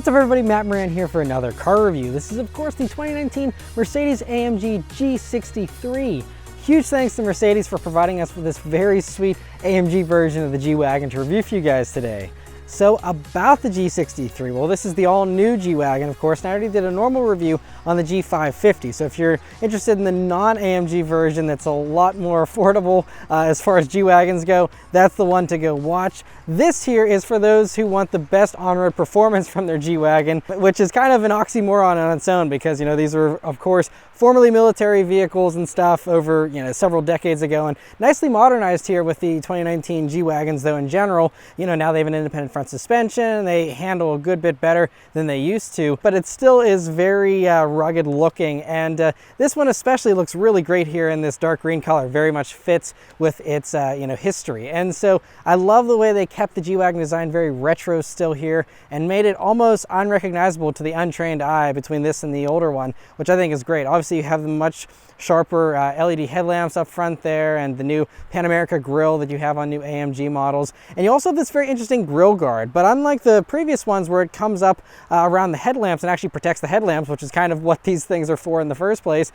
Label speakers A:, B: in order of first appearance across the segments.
A: What's up everybody, Matt Maran here for another car review. This is of course the 2019 Mercedes-AMG G63. Huge thanks to Mercedes for providing us with this very sweet AMG version of the G-Wagon to review for you guys today. So about the G63, well, this is the all-new G-Wagon, of course, and I already did a normal review on the G550. So if you're interested in the non-AMG version that's a lot more affordable as far as G-Wagons go, that's the one to go watch. This here is for those who want the best on-road performance from their G-Wagon, which is kind of an oxymoron on its own because, you know, these were, of course, formerly military vehicles and stuff over, you know, several decades ago, and nicely modernized here with the 2019 G-Wagons, though in general, you know, now they have an independent front suspension, they handle a good bit better than they used to, but it still is very rugged looking, and this one especially looks really great here in this dark green color. Very much fits with its you know, history, and so I love the way they kept the G-Wagon design very retro still here and made it almost unrecognizable to the untrained eye between this and the older one, which I think is great. Obviously you have the much sharper LED headlamps up front there and the new Pan America grille that you have on new AMG models, and you also have this very interesting grille guard, but unlike the previous ones where it comes up around the headlamps and actually protects the headlamps, which is kind of what these things are for in the first place,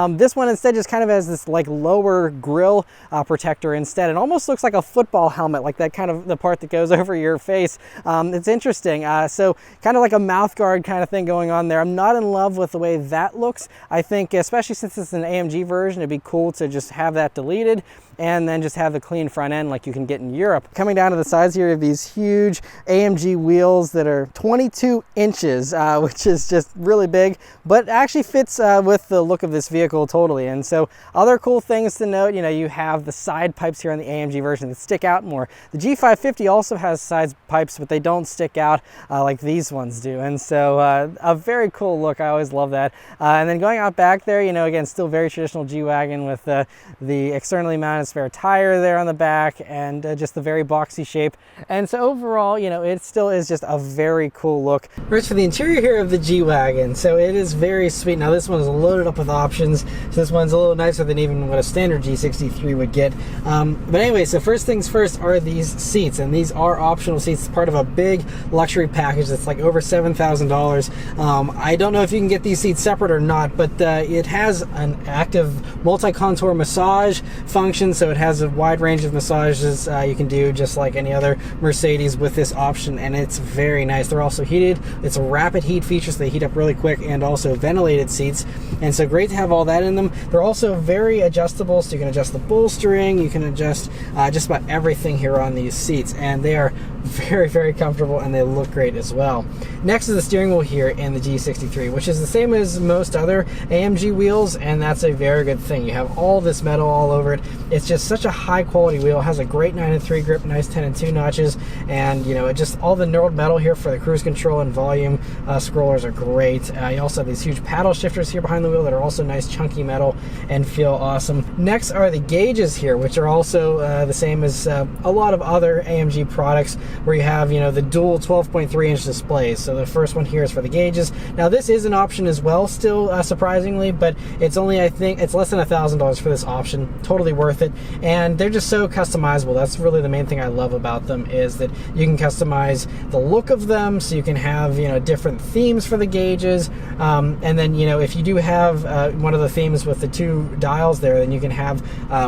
A: this one instead just kind of has this like lower grille protector instead. It almost looks like a football helmet, like that kind of the part that goes over your face. It's interesting, so kind of like a mouth guard kind of thing going on there. I'm not in love with the way that looks. I think especially since it's an AMG version, it'd be cool to just have that deleted and then just have the clean front end like you can get in Europe. Coming down to the sides here, you have these huge AMG wheels that are 22 inches, which is just really big, but actually fits with the look of this vehicle totally. And so other cool things to note, you know, you have the side pipes here on the AMG version that stick out more. The G550 also has side pipes, but they don't stick out like these ones do. And so a very cool look. I always love that. And then going out back there, you know, again, still very traditional G-Wagon with the externally mounted spare tire there on the back and just the very boxy shape. And so overall, you know, it still is just a very cool look. First for the interior here of the G-Wagon, so it is very sweet. Now this one is loaded up with options, so this one's a little nicer than even what a standard G63 would get. But anyway, so first things first are these seats, and these are optional seats. It's part of a big luxury package that's like over $7,000. I don't know if you can get these seats separate or not, but it has an active multi-contour massage function, so it has a wide range of massages you can do just like any other Mercedes with this option, and it's very nice. They're also heated. It's a rapid heat feature, so they heat up really quick, and also ventilated seats, and so great to have all that in them. They're also very adjustable, so you can adjust the bolstering, you can adjust just about everything here on these seats, and they are very, very comfortable, and they look great as well. Next is the steering wheel here in the G63, which is the same as most other AMG wheels, and that's a very good thing. You have all this metal all over it. It's just such a high quality wheel. It has a great 9-3 grip, nice 10-2 notches, and you know, it just all the knurled metal here for the cruise control and volume scrollers are great. You also have these huge paddle shifters here behind the wheel that are also nice chunky metal and feel awesome. Next are the gauges here, which are also the same as a lot of other AMG products, where you have, you know, the dual 12.3 inch displays. So the first one here is for the gauges. Now this is an option as well, still surprisingly, but it's only, I think it's less than $1,000 for this option. Totally worth it, and they're just so customizable. That's really the main thing I love about them, is that you can customize the look of them, so you can have, you know, different themes for the gauges, and then, you know, if you do have one of the themes with the two dials there, then you can have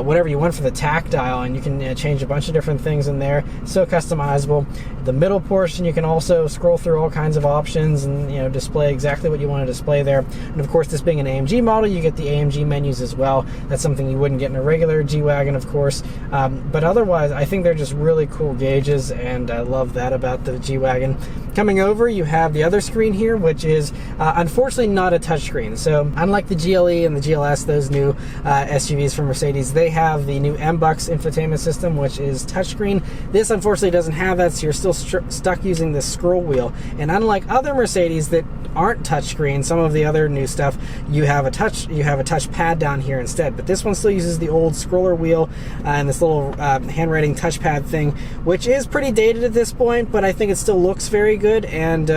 A: whatever you want for the tactile, and you can change a bunch of different things in there. So customizable. The middle portion, you can also scroll through all kinds of options and, you know, display exactly what you want to display there. And of course, this being an AMG model, you get the AMG menus as well. That's something you wouldn't get in a regular G-Wagon, of course, but otherwise I think they're just really cool gauges, and I love that about the G-Wagon. Coming over, you have the other screen here, which is unfortunately not a touchscreen. So unlike the GLE and the GLS, those new SUVs from Mercedes, they have the new MBUX infotainment system, which is touchscreen. This unfortunately doesn't have that, so you're still stuck using this scroll wheel. And unlike other Mercedes that aren't touchscreen, some of the other new stuff, you have a touch pad down here instead. But this one still uses the old scroller wheel and this little handwriting touchpad thing, which is pretty dated at this point, but I think it still looks very good, and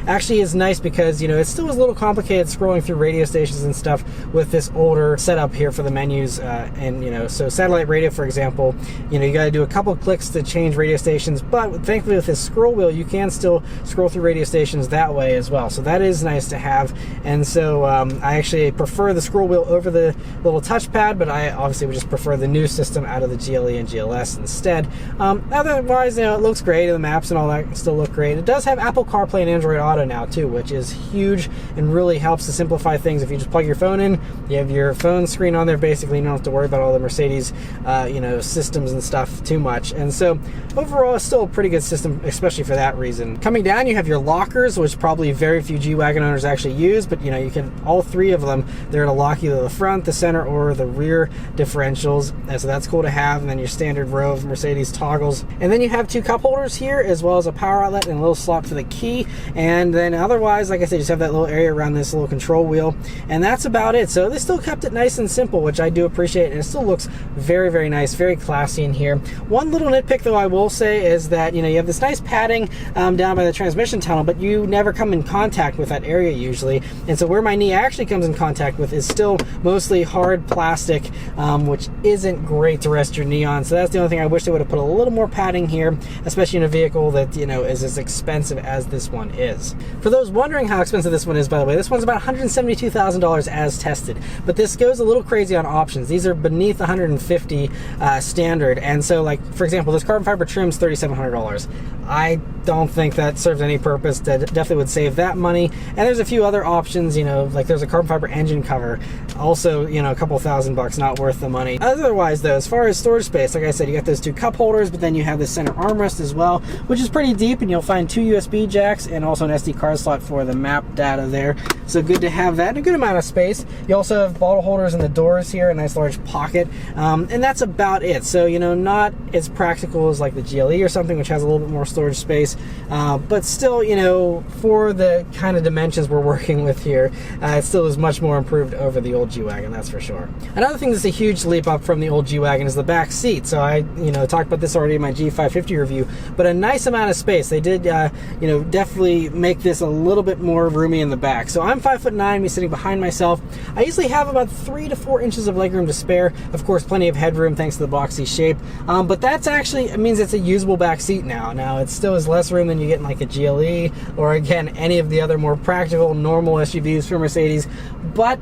A: actually is nice because, you know, it still is a little complicated scrolling through radio stations and stuff with this older setup here for the menus, and, you know, so satellite radio, for example, you know, you got to do a couple clicks to change radio stations, but not, thankfully with this scroll wheel, you can still scroll through radio stations that way as well. So that is nice to have. And so I actually prefer the scroll wheel over the little touchpad, but I obviously would just prefer the new system out of the GLE and GLS instead. Otherwise, it looks great. The maps and all that still look great. It does have Apple CarPlay and Android Auto now too, which is huge and really helps to simplify things. If you just plug your phone in, you have your phone screen on there. Basically, you don't have to worry about all the Mercedes, systems and stuff too much. And so overall, it's still a pretty good system, especially for that reason. Coming down, you have your lockers, which probably very few G-Wagon owners actually use, but you can, all three of them, they're to lock either the front, the center, or the rear differentials. And so that's cool to have. And then your standard row of Mercedes toggles. And then you have two cup holders here, as well as a power outlet and a little slot for the key. And then otherwise, like I said, just have that little area around this little control wheel. And that's about it. So they still kept it nice and simple, which I do appreciate. And it still looks very, very nice, very classy in here. One little nitpick though I will say is that you have this nice padding down by the transmission tunnel, but you never come in contact with that area usually. And so where my knee actually comes in contact with is still mostly hard plastic, which isn't great to rest your knee on. So that's the only thing I wish they would have put a little more padding here, especially in a vehicle that is as expensive as this one is. For those wondering how expensive this one is, by the way, this one's about $172,000 as tested, but this goes a little crazy on options. These are beneath $150 standard, and so like for example, this carbon fiber trim's $3,700. I don't think that serves any purpose. That definitely would save that money. And there's a few other options, like there's a carbon fiber engine cover, also a couple $1,000, not worth the money. Otherwise though, as far as storage space, like I said, you got those two cup holders, but then you have the center armrest as well, which is pretty deep, and you'll find two USB jacks and also an SD card slot for the map data there. So good to have that, and a good amount of space. You also have bottle holders in the doors here, a nice large pocket, and that's about it. So not as practical as like the GLE or something, which has a little bit more storage space, but still, for the kind of dimensions we're working with here, it still is much more improved over the old G-Wagon, that's for sure. Another thing that's a huge leap up from the old G-Wagon is the back seat. So I talked about this already in my G550 review, but a nice amount of space. They did definitely make this a little bit more roomy in the back. So I'm 5'9", me sitting behind myself. I usually have about 3 to 4 inches of legroom to spare. Of course, plenty of headroom thanks to the boxy shape, but that's actually, it means it's a usable back seat now. Now it still is less room than you get in like a GLE or again any of the other more practical normal SUVs for Mercedes, but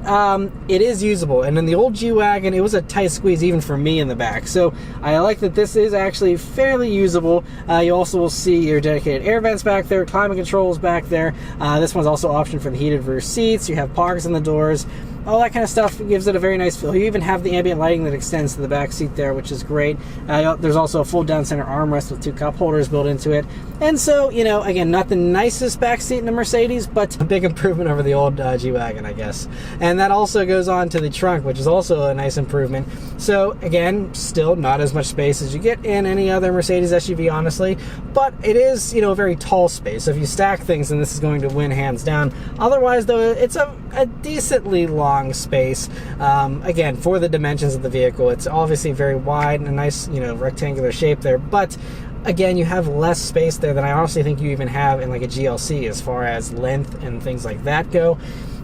A: it is usable. And in the old G-Wagon, it was a tight squeeze even for me in the back. So I like that this is actually fairly usable. You also will see your dedicated air vents back there, climate controls back there. This one's also optioned for the heated rear seats. You have pockets in the doors. All that kind of stuff gives it a very nice feel. You even have the ambient lighting that extends to the back seat there, which is great. There's also a full down center armrest with two cup holders built into it. And so, again, not the nicest back seat in the Mercedes, but a big improvement over the old G-Wagon, I guess. And that also goes on to the trunk, which is also a nice improvement. So again, still not as much space as you get in any other Mercedes SUV, honestly, but it is, a very tall space. So if you stack things, then this is going to win hands down. Otherwise, though, it's a decently long space. Again, for the dimensions of the vehicle, it's obviously very wide and a nice, rectangular shape there, but again, you have less space there than I honestly think you even have in like a GLC as far as length and things like that go.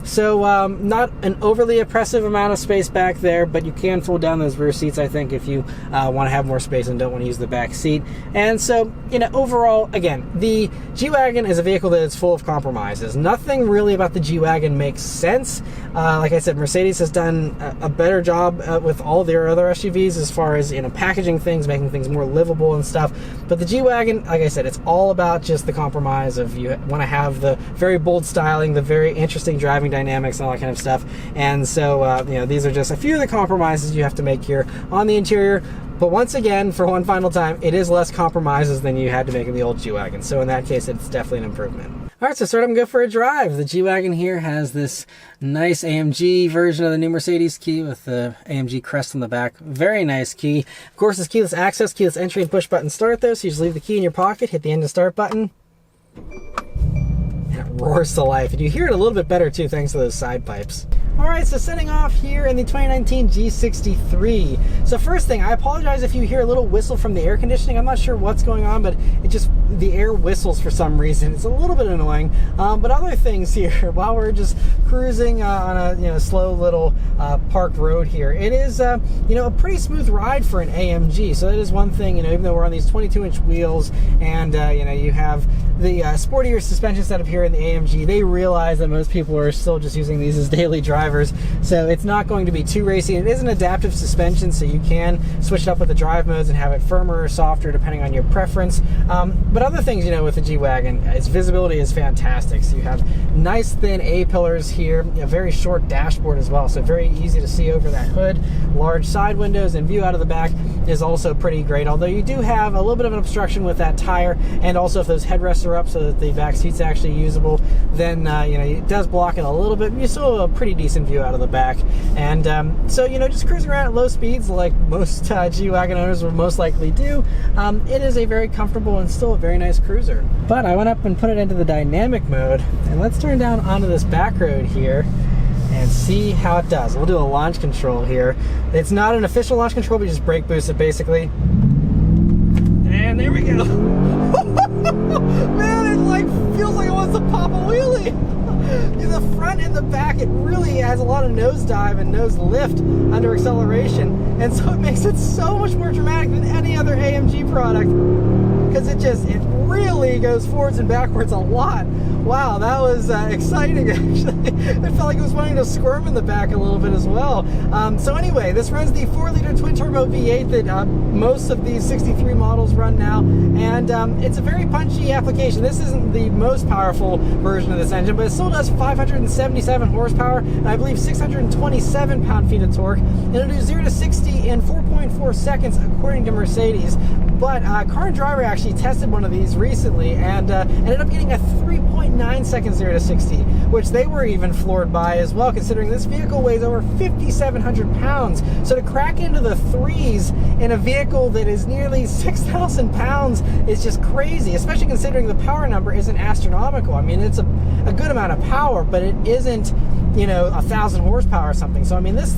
A: So not an overly oppressive amount of space back there, but you can fold down those rear seats, I think, if you want to have more space and don't want to use the back seat. And so, overall, again, the G-Wagon is a vehicle that is full of compromises. Nothing really about the G-Wagon makes sense. Like I said, Mercedes has done a better job with all their other SUVs as far as, packaging things, making things more livable and stuff. But the G-Wagon, like I said, it's all about just the compromise of you want to have the very bold styling, the very interesting driving dynamics and all that kind of stuff. And so these are just a few of the compromises you have to make here on the interior. But once again, for one final time, it is less compromises than you had to make in the old G-Wagon. So in that case, it's definitely an improvement. All right, so start up and go for a drive. The G-Wagon here has this nice AMG version of the new Mercedes key with the AMG crest on the back. Very nice key. Of course, it's keyless access, keyless entry, and push button start though. So you just leave the key in your pocket, hit the engine start button. It roars to life, and you hear it a little bit better too thanks to those side pipes. All right, so setting off here in the 2019 G63. So first thing, I apologize if you hear a little whistle from the air conditioning. I'm not sure what's going on, but the air whistles for some reason. It's a little bit annoying. But other things here, while we're just cruising on a slow little parked road here, it is a pretty smooth ride for an AMG. So that is one thing. Even though we're on these 22-inch wheels, and you have the sportier suspension setup here in the AMG, they realize that most people are still just using these as daily drivers. So it's not going to be too racy. It is an adaptive suspension, so you can switch it up with the drive modes and have it firmer or softer depending on your preference. But other things, with the G-Wagon, its visibility is fantastic. So you have nice thin A-pillars here, a very short dashboard as well, so very easy to see over that hood. Large side windows, and view out of the back is also pretty great, although you do have a little bit of an obstruction with that tire, and also if those headrests are up so that the back seat's actually usable, then it does block it a little bit, but you still have a pretty decent view out of the back. And so just cruising around at low speeds like most G-Wagon owners will most likely do, it is a very comfortable and still a very nice cruiser. But I went up and put it into the dynamic mode, and let's turn down onto this back road here and see how it does. We'll do a launch control here. It's not an official launch control, we just brake boost it basically. And there we go. Man, it feels like it wants to pop a wheelie. In the front and the back, it really has a lot of nosedive and nose lift under acceleration, and so it makes it so much more dramatic than any other AMG product, because it really goes forwards and backwards a lot. Wow, that was exciting, actually. It felt like it was wanting to squirm in the back a little bit as well. So anyway, this runs the 4-liter twin-turbo V8 that most of these 63 models run now, and it's a very punchy application. This isn't the most powerful version of this engine, but it still does 577 horsepower, and I believe 627 pound-feet of torque, and it'll do 0 to 60 in 4.4 seconds, according to Mercedes. But Car and Driver actually tested one of these recently, and ended up getting a 3.9 seconds 0 to 60, which they were even floored by as well, considering this vehicle weighs over 5,700 pounds. So to crack into the threes in a vehicle that is nearly 6,000 pounds is just crazy, especially considering the power number isn't astronomical. I mean, it's a good amount of power, but it isn't 1,000 horsepower or something. So I mean, this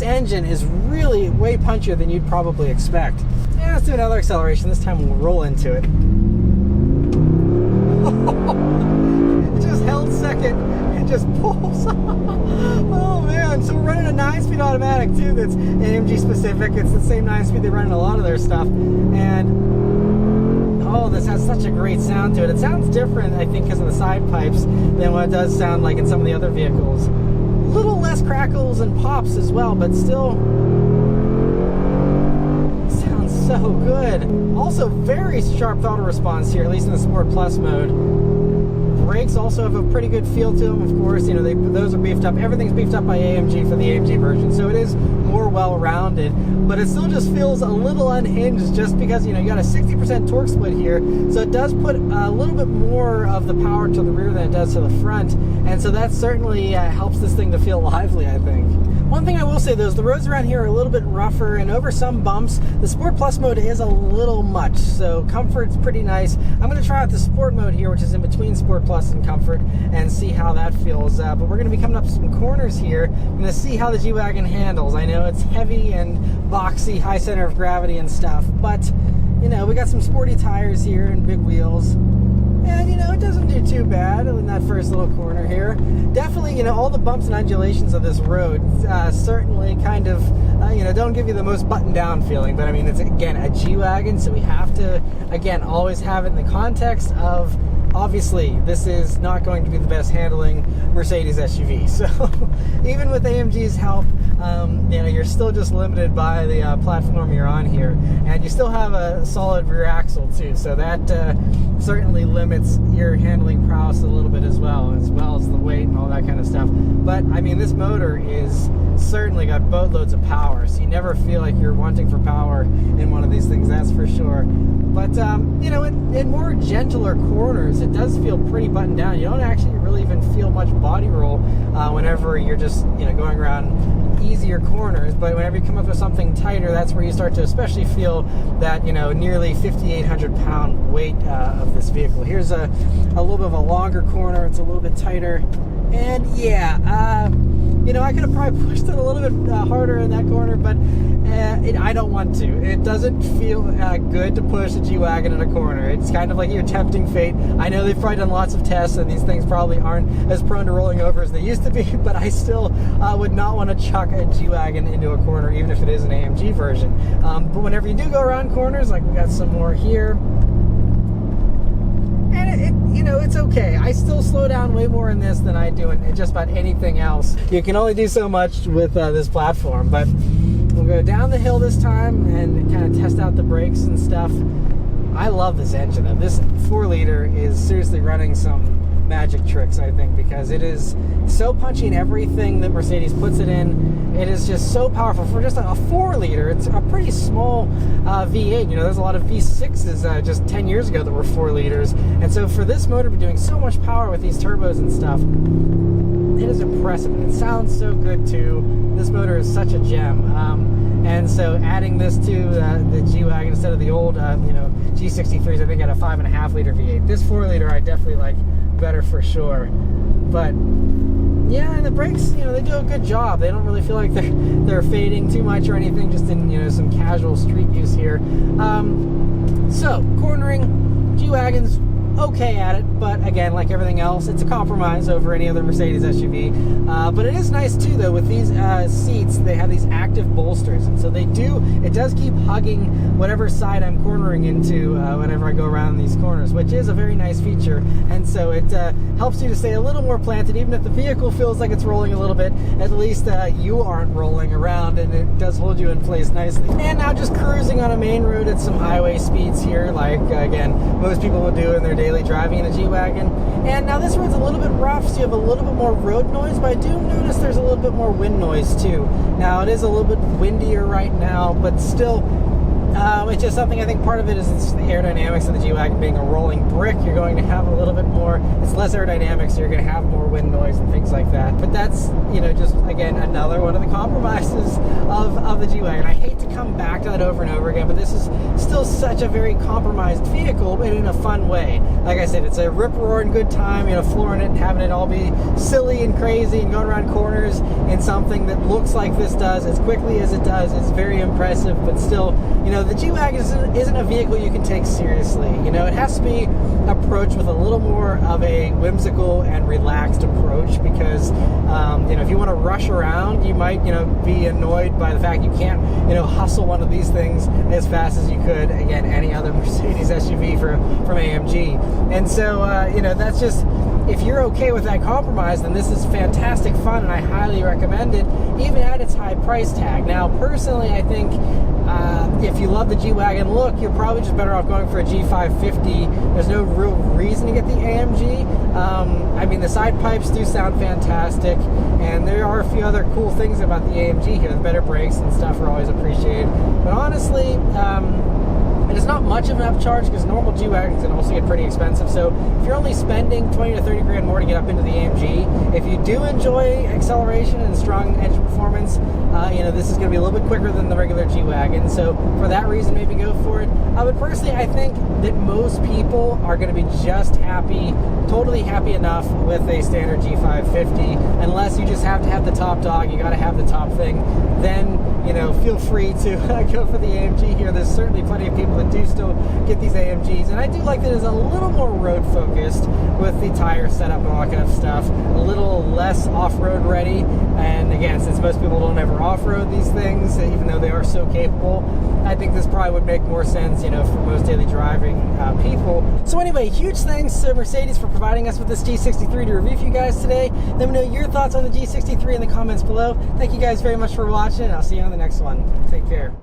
A: engine is really way punchier than you'd probably expect. Yeah, let's do another acceleration. This time we'll roll into it. It just held second and just pulls. Oh man, so we're running a 9-speed automatic too that's AMG specific. It's the same 9-speed they run in a lot of their stuff. And oh, this has such a great sound to it. It sounds different, I think, because of the side pipes than what it does sound like in some of the other vehicles. A little less crackles and pops as well, but still so good. Also very sharp throttle response here, at least in the Sport Plus mode. Brakes also have a pretty good feel to them, of course. Those are beefed up. Everything's beefed up by AMG for the AMG version, so it is more well-rounded, but it still just feels a little unhinged just because, you got a 60% torque split here, so it does put a little bit more of the power to the rear than it does to the front, and so that certainly helps this thing to feel lively, I think. One thing I will say though is the roads around here are a little bit rougher, and over some bumps, the Sport Plus mode is a little much, so comfort's pretty nice. I'm going to try out the Sport mode here, which is in between Sport Plus and Comfort, and see how that feels. But we're going to be coming up some corners here. I'm going to see how the G-Wagon handles. I know it's heavy and boxy, high center of gravity and stuff, but we got some sporty tires here and big wheels. And, it doesn't do too bad in that first little corner here. Definitely, all the bumps and undulations of this road certainly kind of, don't give you the most buttoned down feeling. But, I mean, it's, again, a G-Wagon, so we have to, again, always have it in the context of, obviously, this is not going to be the best handling Mercedes SUV. So, even with AMG's help, you're still just limited by the platform you're on here, and you still have a solid rear axle too, so that certainly limits your handling prowess a little bit as well as the weight and all that kind of stuff. But I mean, this motor is certainly got boatloads of power, so you never feel like you're wanting for power in one of these things, that's for sure. But in more gentler corners, it does feel pretty buttoned down. You don't actually really even feel much body roll whenever you're just going around easier corners, but whenever you come up with something tighter, that's where you start to especially feel that nearly 5,800 pound weight of this vehicle. Here's a little bit of a longer corner. It's a little bit tighter, And yeah, you know, I could have probably pushed it a little bit harder in that corner, but I don't want to. It doesn't feel good to push a G-Wagon in a corner. It's kind of like you're tempting fate. I know they've probably done lots of tests, and these things probably aren't as prone to rolling over as they used to be, but I still would not want to chuck a G-Wagon into a corner, even if it is an AMG version. But whenever you do go around corners, like we got some more here, and you know, it's okay. I still slow down way more in this than I do in just about anything else. You can only do so much with this platform, but we'll go down the hill this time and kind of test out the brakes and stuff. I love this engine though. This 4-liter is seriously running some magic tricks, I think, because it is so punchy in everything that Mercedes puts it in. It is just so powerful. For just a 4-liter, it's a pretty small V8. You know, there's a lot of V6s just 10 years ago that were 4 liters. And so for this motor to be doing so much power with these turbos and stuff, it is impressive. And it sounds so good too. This motor is such a gem. And so adding this to the G-Wagon instead of the old, you know, G63s, I think had a 5.5 liter V8. This 4-liter I definitely like better for sure. But yeah, and the brakes, you know, they do a good job. They don't really feel like they're fading too much or anything, just in, you know, some casual street use here. So cornering, G-Wagons okay at it, but again, like everything else, it's a compromise over any other Mercedes SUV. But it is nice too, though, with these seats, they have these active bolsters, and so it does keep hugging whatever side I'm cornering into whenever I go around these corners, which is a very nice feature. And so it helps you to stay a little more planted, even if the vehicle feels like it's rolling a little bit. At least you aren't rolling around, and it does hold you in place nicely. And now just cruising on a main road at some highway speeds here, like again, most people would do in their daily driving in a G-Wagon. And now this road's a little bit rough, so you have a little bit more road noise, but I do notice there's a little bit more wind noise too. Now it is a little bit windier right now, but still, it's just something, I think part of it is it's the aerodynamics of the G-Wagon being a rolling brick. You're going to have a little bit more, it's less aerodynamic, so you're going to have more wind noise and things like that. But that's, you know, just again, another one of the compromises of the G-Wagon. I hate to come back to that over and over again, but this is still such a very compromised vehicle, but in a fun way. Like I said, it's a rip-roaring good time, you know, flooring it and having it all be silly and crazy and going around corners in something that looks like this does as quickly as it does. It's very impressive, but still, you know, the G-Wagon isn't a vehicle you can take seriously. You know, it has to be approached with a little more of a whimsical and relaxed approach, because, you know, if you want to rush around, you might, you know, be annoyed by the fact you can't, you know, hustle one of these things as fast as you could, again, any other Mercedes SUV from AMG. And so, you know, that's just, if you're okay with that compromise, then this is fantastic fun, and I highly recommend it, even at its high price tag. Now, personally, I think if you love the G-Wagon look, you're probably just better off going for a G550. There's no real reason to get the AMG. I mean, the side pipes do sound fantastic, and there are a few other cool things about the AMG here. The better brakes and stuff are always appreciated. But honestly, it is not much of an upcharge, because normal G-Wagons can also get pretty expensive. So if you're only spending 20 to 30 grand more to get up into the AMG, if you do enjoy acceleration and strong engine performance, you know, this is going to be a little bit quicker than the regular G-Wagon. So for that reason, maybe go for it. But personally, I think that most people are going to be just happy, totally happy enough with a standard G550, unless you just have to have the top dog, you got to have the top thing. Then, you know, feel free to go for the AMG here. There's certainly plenty of people that do still get these AMGs, and I do like that it's a little more road focused with the tire setup and all that kind of stuff, a little less off-road ready. And again, since most people don't ever off-road these things, even though they are so capable, I think this probably would make more sense, you know, for most daily driving people. So anyway, huge thanks to Mercedes for providing us with this G63 to review for you guys today. Let me know your thoughts on the G63 in the comments below. Thank you guys very much for watching, and I'll see you on the next one. Take care.